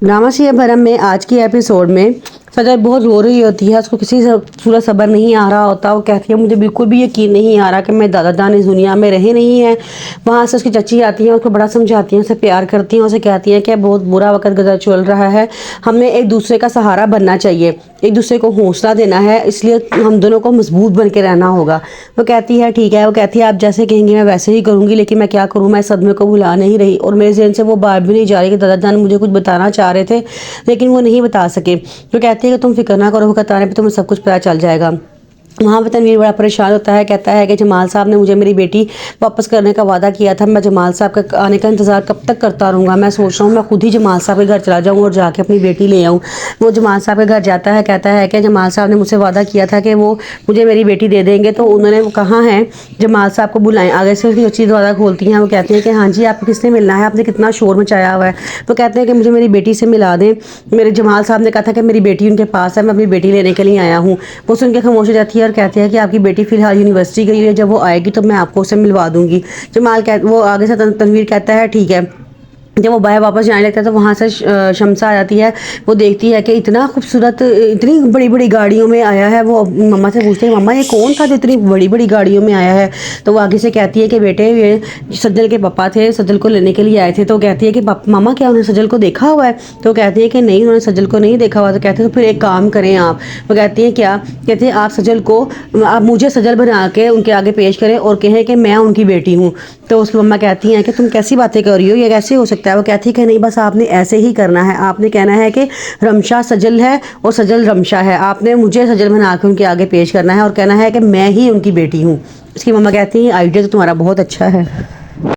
Drama सी भरम में आज की एपिसोड में सजल बहुत रो रही होती है। उसको किसी से पूरा सब्र नहीं आ रहा होता। वो कहती है मुझे बिल्कुल भी यकीन नहीं आ रहा कि मैं दादा जान इस दुनिया में रहे नहीं है। वहाँ से उसकी चची आती है, उसको बड़ा समझाती हैं, उसे प्यार करती हैं, उसे कहती हैं कि बहुत बुरा वक्त गुजर चल रहा है, हमें एक दूसरे का सहारा बनना चाहिए, एक दूसरे को हौसला देना है, इसलिए हम दोनों को मजबूत बन के रहना होगा। वो कहती है ठीक है। वो कहती है आप जैसे कहेंगे मैं वैसे ही करूँगी, लेकिन मैं क्या करूँ, मैं सदमे को भुला नहीं रही और मेरे जहन से वो बात भी नहीं जा रही कि दादा जान मुझे कुछ बताना चाह रहे थे लेकिन वो नहीं बता सके। तो कहती है कि तुम फिक्र ना करो, वक्त आने पे तुम्हें सब कुछ पता चल जाएगा। वहाँ पर तनवीर बड़ा परेशान होता है, कहता है कि जमाल साहब ने मुझे मेरी बेटी वापस करने का वादा किया था, मैं जमाल साहब का आने का इंतज़ार कब तक करता रहूँगा। मैं सोच रहा हूँ मैं खुद ही जमाल साहब के घर चला जाऊँ और जाके अपनी बेटी ले आऊँ। वो जमाल साहब के घर जाता है, कहता है कि जमाल साहब ने मुझसे वादा किया था कि वो मुझे मेरी बेटी दे देंगे, तो उन्होंने कहाँ हैं, जमाल साहब को बुलाएं। आगे से उसकी अच्छी दरवाज़ा खोलती हैं। वो कहती हैं कि हाँ जी आपको किसने मिलना है, आपने कितना शोर मचाया हुआ है। तो कहते हैं कि मुझे मेरी बेटी से मिला दें, मेरे जमाल साहब ने कहा था कि मेरी बेटी उनके पास है, मैं अपनी बेटी लेने के लिए आया हूँ। वो सुन के खामोश हो जाती है और कहते हैं कि आपकी बेटी फिलहाल यूनिवर्सिटी गई है, जब वो आएगी तो मैं आपको उसे मिलवा दूंगी। वो आगे से तनवीर कहता है ठीक है। जब वो बाहर वापस जाने लगता है तो वहाँ से शमसा आ जाती है। वो देखती है कि इतना खूबसूरत, इतनी बड़ी बड़ी गाड़ियों में आया है। वो मम्मा से पूछती है मम्मा ये कौन था जो इतनी बड़ी बड़ी गाड़ियों में आया है। तो वो आगे से कहती है कि बेटे ये सज्जल के पापा थे, सज्जल को लेने के लिए आए थे। तो कहती है कि मामा क्या उन्होंने सज्जल को देखा हुआ है। तो कहती है कि नहीं उन्होंने सज्जल को नहीं देखा हुआ। तो कहते हैं तो फिर एक काम करें आप। वो कहती है क्या, कहते हैं आप सज्जल को, आप मुझे सज्जल बना के उनके आगे पेश करें और कहें कि मैं उनकी बेटी हूँ। तो उसकी मम्मा कहती हैं कि तुम कैसी बातें कर रही हो, ये कैसे हो सकता है। वो कहती है कि नहीं बस आपने ऐसे ही करना है, आपने कहना है कि रमशा सजल है और सजल रमशा है, आपने मुझे सजल बना के उनके आगे पेश करना है और कहना है कि मैं ही उनकी बेटी हूँ। उसकी मम्मा कहती हैं आइडिया तो तुम्हारा बहुत अच्छा है।